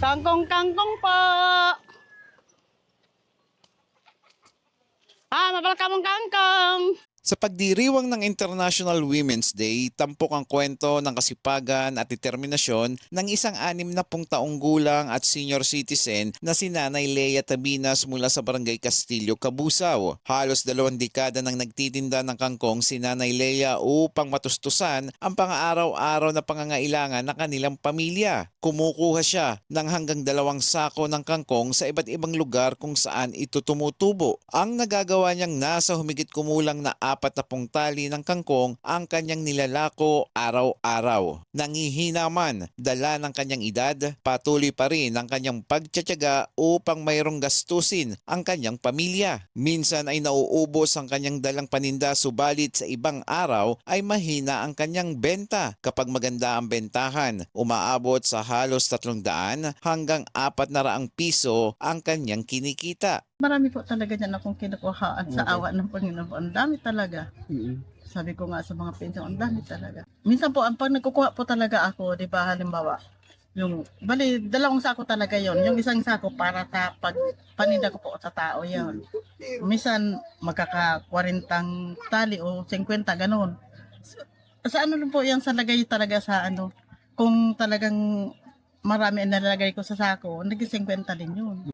Kangkong po. Mabal ka mong kangkong. Sa pagdiriwang ng International Women's Day, tampok ang kwento ng kasipagan at determinasyon ng isang 60 taong gulang at senior citizen na si Nanay Lea Tabinas mula sa Barangay Castillo, Cabusao. Halos 2 dekada nang nagtitinda ng kangkong si Nanay Lea upang matustusan ang pang-araw-araw na pangangailangan ng kanilang pamilya. Kumukuha siya ng hanggang 2 sako ng kangkong sa iba't ibang lugar kung saan ito tumutubo. Ang nagagawa niyang nasa humigit kumulang na 40 tali ng kangkong ang kanyang nilalako araw-araw. Nangihina man, dala ng kanyang edad, patuloy pa rin ang kanyang pagtsatsaga upang mayroong gastusin ang kanyang pamilya. Minsan ay nauubos ang kanyang dalang paninda, subalit sa ibang araw ay mahina ang kanyang benta. Kapag maganda ang bentahan, umaabot sa halos 300 hanggang 400 piso ang kanyang kinikita. Marami po talaga dyan akong kinukuhaan sa awa ng Panginoon po. Ang dami talaga. Sabi ko nga sa mga pinsan, ang dami talaga. Minsan po, pag nagkukuha po talaga ako, di ba, halimbawa, bali, 2 sako talaga yon. Yung isang sako para sa paninda ko po sa tao yon. Minsan, magkaka 40 tali o 50, ganun. Sa ano lang po yan, sa lagay talaga sa ano, kung talagang marami ang nalalagay ko sa sako, naging 50 din yun.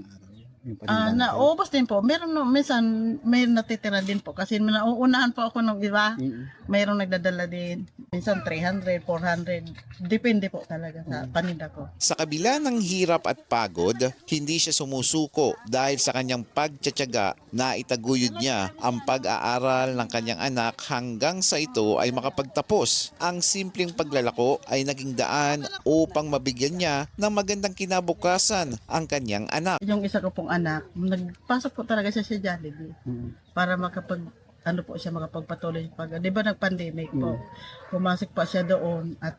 Naubos din po. Meron no, minsan may natitira din po kasi nauunahan po ako ng iba. Mayroong nagdadala din. Minsan 300, 400. Depende po talaga sa paninda ko. Sa kabila ng hirap at pagod, hindi siya sumusuko dahil sa kanyang pagtsatsaga na itaguyod niya ang pag-aaral ng kanyang anak hanggang sa ito ay makapagtapos. Ang simpleng paglalako ay naging daan upang mabigyan niya ng magandang kinabukasan ang kanyang anak. Yung isa ko pong anak, nagpasok po talaga siya sa Jollibee para makapagpatuloy pag, di ba nag-pandemic po, pumasok pa siya doon at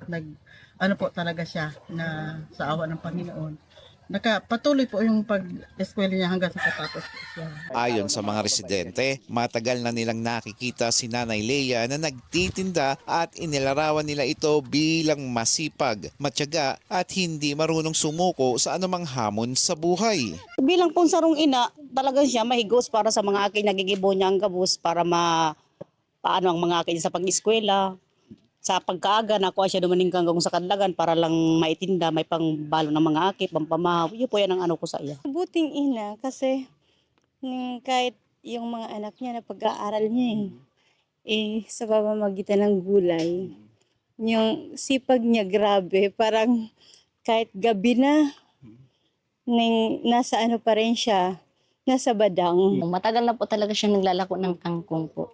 po talaga siya na sa awa ng Panginoon. Nakapatuloy po yung pag-eskwela niya hanggang sa patapos po siya. Ayon sa mga residente, matagal na nilang nakikita si Nanay Lea na nagtitinda at inilarawan nila ito bilang masipag, matyaga at hindi marunong sumuko sa anumang hamon sa buhay. Bilang pong sarong ina, talagang siya mahigos para sa mga aking nagigibo niya ang gabos para paano ang mga akin sa pag-eskwela. Sa pagkaaga, nakuha siya dumaning kangkong sa kadlagan para lang maitinda, may pangbalo ng mga akip, pampamahaw. Yun po yan ang ano ko sa iya. Buting ina kasi kahit yung mga anak niya na pag-aaral niya sa pamamagitan ng gulay. Yung sipag niya grabe, parang kahit gabi na, nasa ano pa rin siya, nasa badang. Matagal na po talaga siya naglalako ng kangkong po.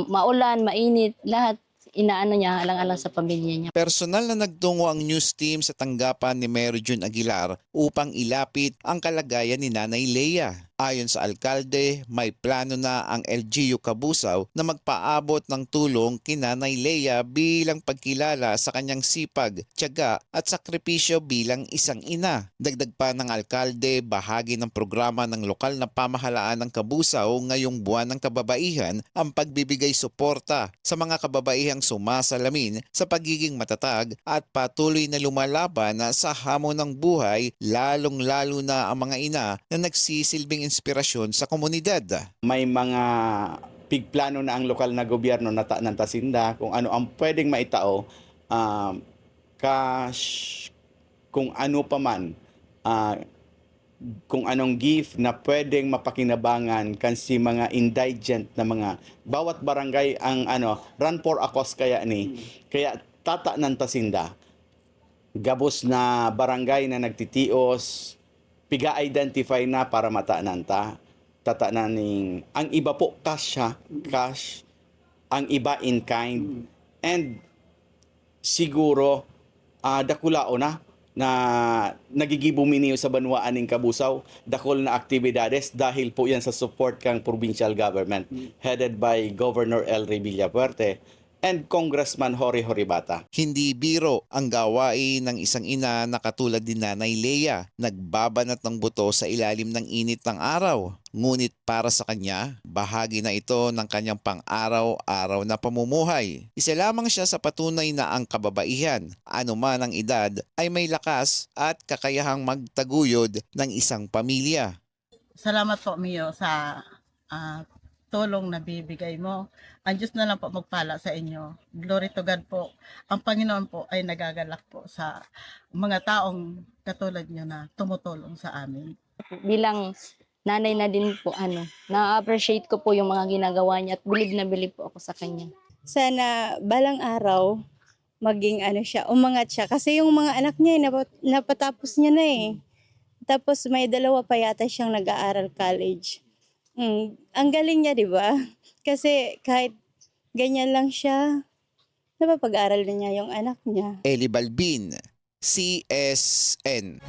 Maulan, mainit, lahat inaano niya alang-alang sa pamilya niya. Personal na nagtungo ang news team sa tanggapan ni Mayor June Aguilar upang ilapit ang kalagayan ni Nanay Lea. Ayon sa alkalde, may plano na ang LGU Cabusao na magpaabot ng tulong kina Nanay Lea bilang pagkilala sa kanyang sipag, tiyaga at sakripisyo bilang isang ina. Dagdag pa ng alkalde, bahagi ng programa ng lokal na pamahalaan ng Cabusao ngayong buwan ng kababaihan ang pagbibigay suporta sa mga kababaihang sumasalamin sa pagiging matatag at patuloy na lumalaban sa hamon ng buhay, lalong-lalo na ang mga ina na nagsisilbing inspirasyon sa komunidad. May mga pigplano na ang lokal na gobyerno ng Tasinda kung ano ang pwedeng maitao, kung ano pa man, kung anong gift na pwedeng mapakinabangan kansi mga indigent na mga bawat barangay ang run for a cause kaya tata ng Tasinda gabos na barangay na nagtitios piga-identify na para matananta tata na ang iba po cash, ang iba in kind, and siguro dakulao na nagigibuminiyo sa banwaan ng Cabusao, dakol na aktibidades dahil po yan sa support kang provincial government headed by Governor El Rey Villapuerte and Congressman Jory Horibata. Hindi biro ang gawain ng isang ina na katulad ni Nanay Lea, nagbabanat ng buto sa ilalim ng init ng araw. Ngunit para sa kanya, bahagi na ito ng kanyang pang-araw-araw na pamumuhay. Isa lamang siya sa patunay na ang kababaihan, anuman ang edad, ay may lakas at kakayahang magtaguyod ng isang pamilya. Salamat po, Mio, sa tulong na bibigay mo. Ang Diyos na lang po magpala sa inyo. Glory to God po. Ang Panginoon po ay nagagalak po sa mga taong katulad niyo na tumutulong sa amin. Bilang nanay na din po, na-appreciate ko po yung mga ginagawa niya at bilib na bilib po ako sa kanya. Sana balang araw, maging siya, umangat siya. Kasi yung mga anak niya, napatapos niya na eh. Tapos may 2 pa yata siyang nag-aaral college. Ang galing niya, di ba? Kasi kahit ganyan lang siya, napapag-aral na niya yung anak niya. Eli Balbin, CSN.